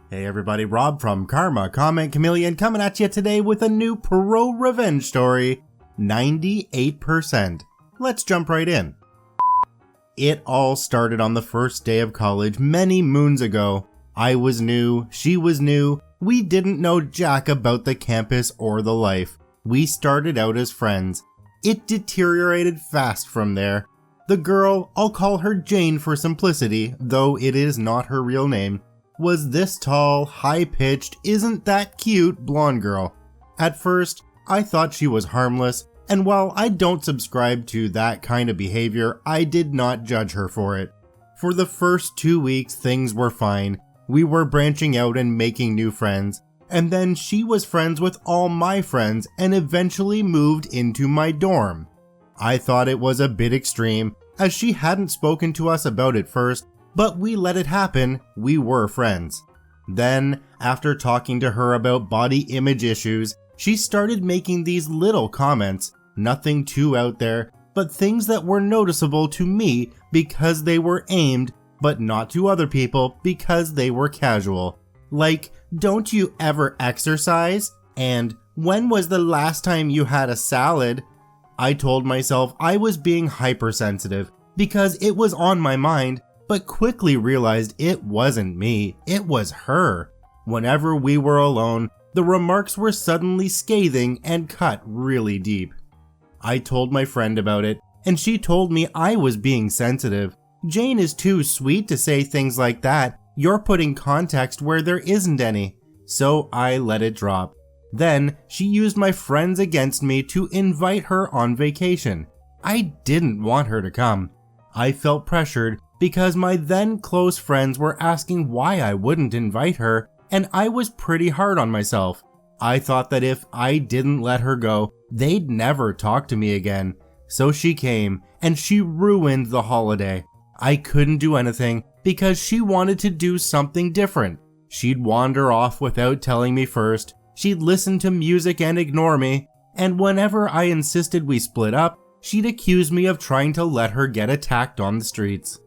Hey everybody, Rob from Karma Comment Chameleon coming at you today with a new ProRevenge story, 98%. Let's jump right in. It all started on the first day of college many moons ago. I was new, she was new, we didn't know jack about the campus or the life. We started out as friends. It deteriorated fast from there. The girl, I'll call her Jane for simplicity, though it is not her real name, was this tall, high-pitched, isn't that cute blonde girl. At first, I thought she was harmless, and while I don't subscribe to that kind of behavior, I did not judge her for it. For the first 2 weeks, things were fine. We were branching out and making new friends, and then she was friends with all my friends and eventually moved into my dorm. I thought it was a bit extreme, as she hadn't spoken to us about it first, but we let it happen. We were friends. Then, after talking to her about body image issues, she started making these little comments, nothing too out there, but things that were noticeable to me because they were aimed, but not to other people because they were casual. Like, don't you ever exercise? And when was the last time you had a salad? I told myself I was being hypersensitive because it was on my mind, but quickly realized it wasn't me, it was her. Whenever we were alone, the remarks were suddenly scathing and cut really deep. I told my friend about it, and she told me I was being sensitive. Jane is too sweet to say things like that. You're putting context where there isn't any. So I let it drop. Then she used my friends against me to invite her on vacation. I didn't want her to come. I felt pressured because my then close friends were asking why I wouldn't invite her, and I was pretty hard on myself. I thought that if I didn't let her go, they'd never talk to me again. So she came, and she ruined the holiday. I couldn't do anything because she wanted to do something different. She'd wander off without telling me first, she'd listen to music and ignore me, and whenever I insisted we split up, she'd accuse me of trying to let her get attacked on the streets.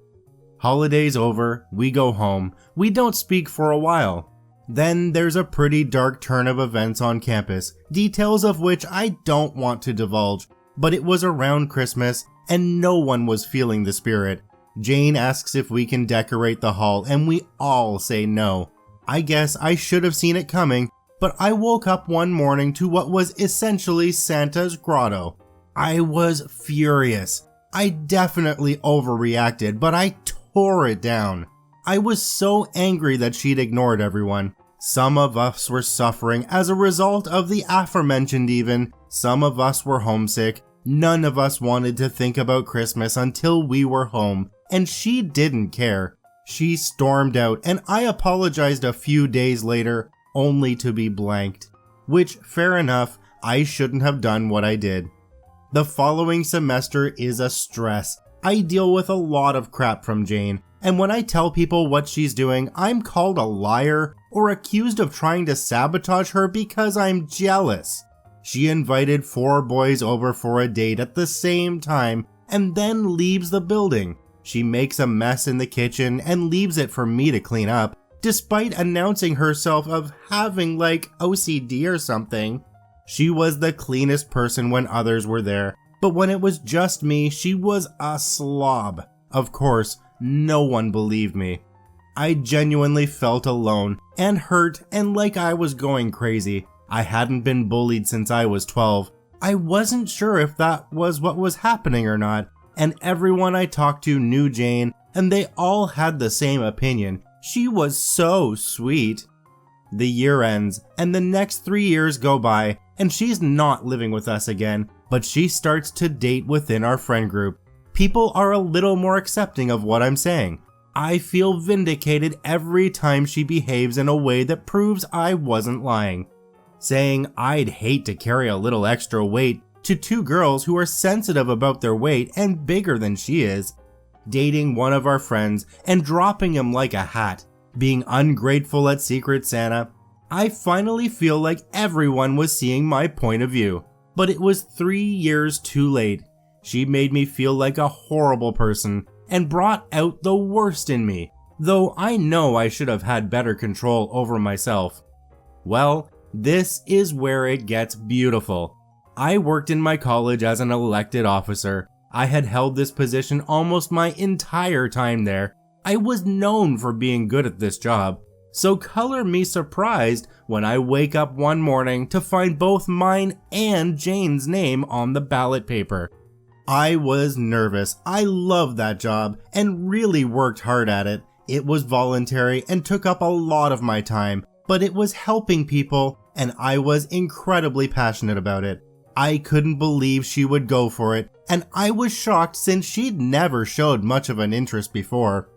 Holiday's over, we go home, we don't speak for a while. Then there's a pretty dark turn of events on campus, details of which I don't want to divulge, but it was around Christmas and no one was feeling the spirit. Jane asks if we can decorate the hall and we all say no. I guess I should have seen it coming, but I woke up one morning to what was essentially Santa's grotto. I was furious. I definitely overreacted, but I tore it down. I was so angry that she'd ignored everyone. Some of us were suffering as a result of the aforementioned even. Some of us were homesick. None of us wanted to think about Christmas until we were home, and she didn't care. She stormed out, and I apologized a few days later, only to be blanked. Which, fair enough, I shouldn't have done what I did. The following semester is a stress. I deal with a lot of crap from Jane, and when I tell people what she's doing, I'm called a liar or accused of trying to sabotage her because I'm jealous. She invited 4 boys over for a date at the same time and then leaves the building. She makes a mess in the kitchen and leaves it for me to clean up, despite announcing herself of having like OCD or something. She was the cleanest person when others were there, but when it was just me, she was a slob. Of course, no one believed me. I genuinely felt alone and hurt and like I was going crazy. I hadn't been bullied since I was 12. I wasn't sure if that was what was happening or not, and everyone I talked to knew Jane, and they all had the same opinion. She was so sweet. The year ends, and the next 3 years go by, and she's not living with us again, but she starts to date within our friend group. People are a little more accepting of what I'm saying. I feel vindicated every time she behaves in a way that proves I wasn't lying. Saying I'd hate to carry a little extra weight to 2 girls who are sensitive about their weight and bigger than she is. Dating one of our friends and dropping him like a hat. Being ungrateful at Secret Santa. I finally feel like everyone was seeing my point of view. But it was 3 years too late. She made me feel like a horrible person and brought out the worst in me. though I know I should have had better control over myself. Well, this is where it gets beautiful. I worked in my college as an elected officer. I had held this position almost my entire time there. I was known for being good at this job. So color me surprised when I wake up one morning to find both mine and Jane's name on the ballot paper. I was nervous. I loved that job and really worked hard at it. It was voluntary and took up a lot of my time, but it was helping people and I was incredibly passionate about it. I couldn't believe she would go for it, and I was shocked since she'd never showed much of an interest before.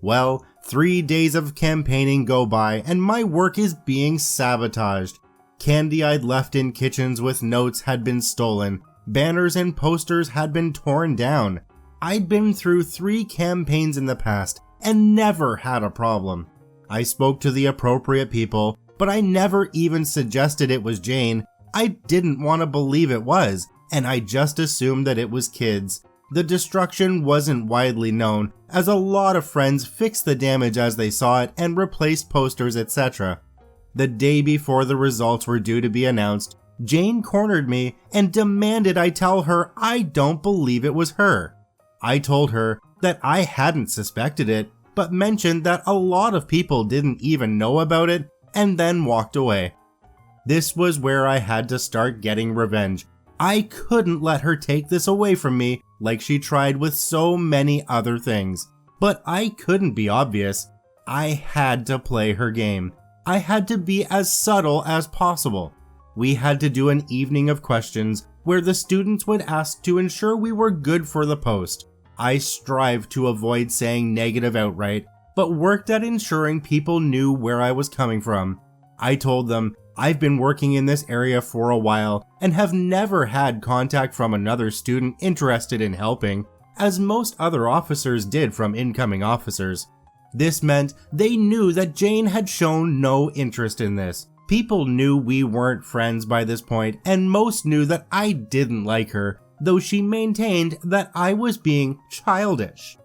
Well, 3 days of campaigning go by and my work is being sabotaged. Candy I'd left in kitchens with notes had been stolen. Banners and posters had been torn down. I'd been through 3 campaigns in the past and never had a problem. I spoke to the appropriate people, but I never even suggested it was Jane. I didn't want to believe it was, and I just assumed that it was kids. The destruction wasn't widely known, as a lot of friends fixed the damage as they saw it and replaced posters, etc. The day before the results were due to be announced, Jane cornered me and demanded I tell her I don't believe it was her. I told her that I hadn't suspected it, but mentioned that a lot of people didn't even know about it, and then walked away. This was where I had to start getting revenge. I couldn't let her take this away from me like she tried with so many other things. But I couldn't be obvious. I had to play her game. I had to be as subtle as possible. We had to do an evening of questions where the students would ask to ensure we were good for the post. I strived to avoid saying negative outright, but worked at ensuring people knew where I was coming from. I told them, I've been working in this area for a while and have never had contact from another student interested in helping, as most other officers did from incoming officers. This meant they knew that Jane had shown no interest in this. People knew we weren't friends by this point, and most knew that I didn't like her, though she maintained that I was being childish.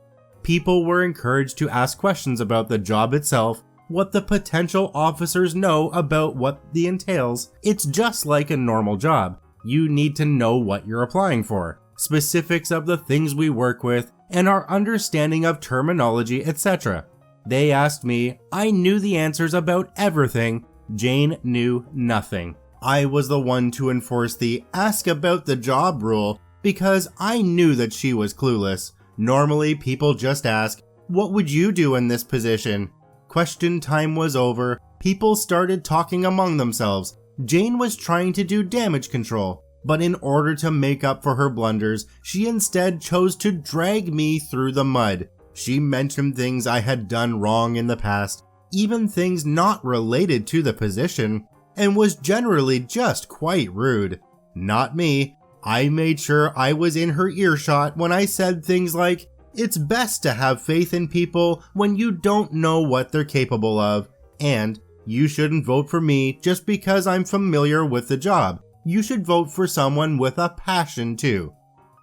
People were encouraged to ask questions about the job itself, what the potential officers know about what the entails. It's just like a normal job. You need to know what you're applying for, specifics of the things we work with, and our understanding of terminology, etc. They asked me, I knew the answers about everything. Jane knew nothing. I was the one to enforce the ask about the job rule because I knew that she was clueless. Normally, people just ask, what would you do in this position? Question time was over. People started talking among themselves. Jane was trying to do damage control, but in order to make up for her blunders, she instead chose to drag me through the mud. She mentioned things I had done wrong in the past, even things not related to the position, and was generally just quite rude. Not me. I made sure I was in her earshot when I said things like, it's best to have faith in people when you don't know what they're capable of, and you shouldn't vote for me just because I'm familiar with the job. You should vote for someone with a passion too.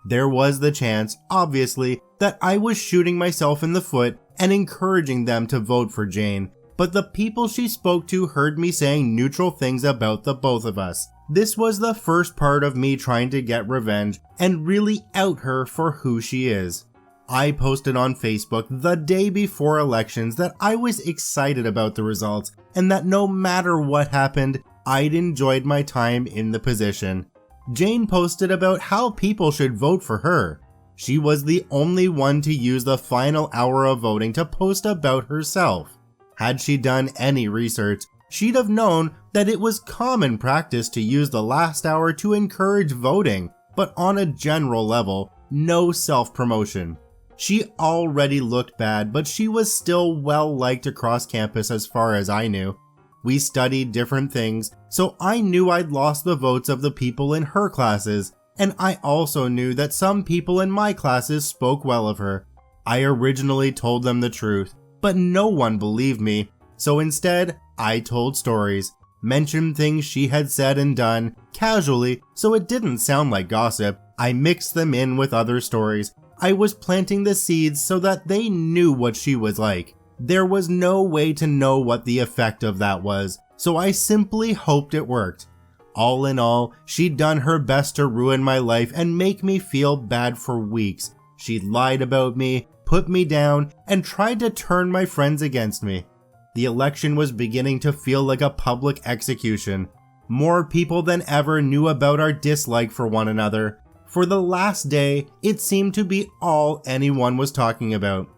There was the chance, obviously, that I was shooting myself in the foot and encouraging them to vote for Jane, but the people she spoke to heard me saying neutral things about the both of us. This was the first part of me trying to get revenge and really out her for who she is. I posted on Facebook the day before elections that I was excited about the results and that no matter what happened, I'd enjoyed my time in the position. Jane posted about how people should vote for her. She was the only one to use the final hour of voting to post about herself. Had she done any research, she'd have known that it was common practice to use the last hour to encourage voting, but on a general level, no self-promotion. She already looked bad, but she was still well liked across campus as far as I knew. We studied different things, so I knew I'd lost the votes of the people in her classes, and I also knew that some people in my classes spoke well of her. I originally told them the truth, but no one believed me, so instead, I told stories, mentioned things she had said and done, casually, so it didn't sound like gossip. I mixed them in with other stories. I was planting the seeds so that they knew what she was like. There was no way to know what the effect of that was, so I simply hoped it worked. All in all, she'd done her best to ruin my life and make me feel bad for weeks. She'd lied about me, put me down, and tried to turn my friends against me. The election was beginning to feel like a public execution. More people than ever knew about our dislike for one another. For the last day, it seemed to be all anyone was talking about.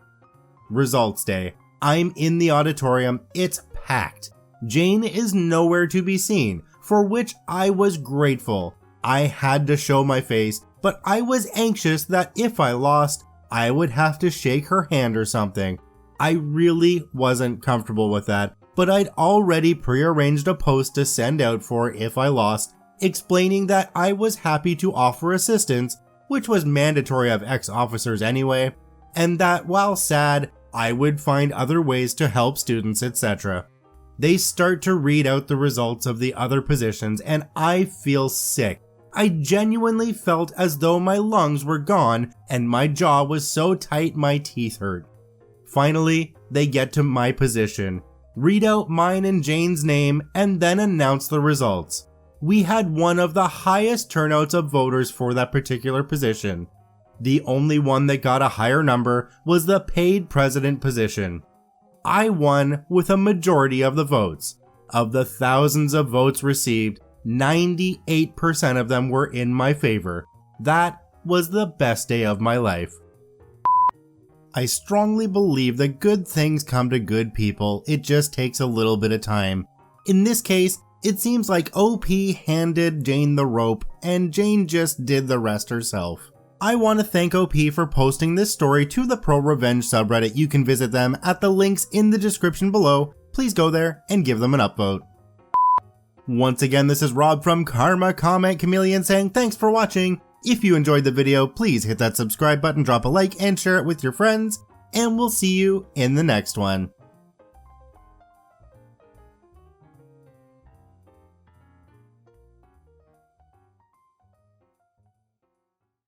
Results day. I'm in the auditorium, it's packed. Jane is nowhere to be seen, for which I was grateful. I had to show my face, but I was anxious that if I lost, I would have to shake her hand or something. I really wasn't comfortable with that, but I'd already prearranged a post to send out for if I lost, explaining that I was happy to offer assistance, which was mandatory of ex-officers anyway, and that while sad, I would find other ways to help students, etc. They start to read out the results of the other positions and I feel sick. I genuinely felt as though my lungs were gone and my jaw was so tight my teeth hurt. Finally, they get to my position, read out mine and Jane's name, and then announce the results. We had one of the highest turnouts of voters for that particular position. The only one that got a higher number was the paid president position. I won with a majority of the votes. Of the thousands of votes received, 98% of them were in my favor. That was the best day of my life. I strongly believe that good things come to good people, it just takes a little bit of time. In this case, it seems like OP handed Jane the rope and Jane just did the rest herself. I want to thank OP for posting this story to the ProRevenge subreddit. You can visit them at the links in the description below. Please go there and give them an upvote. Once again, this is Rob from Karma Comment Chameleon saying thanks for watching. If you enjoyed the video, please hit that subscribe button, drop a like, and share it with your friends, and we'll see you in the next one.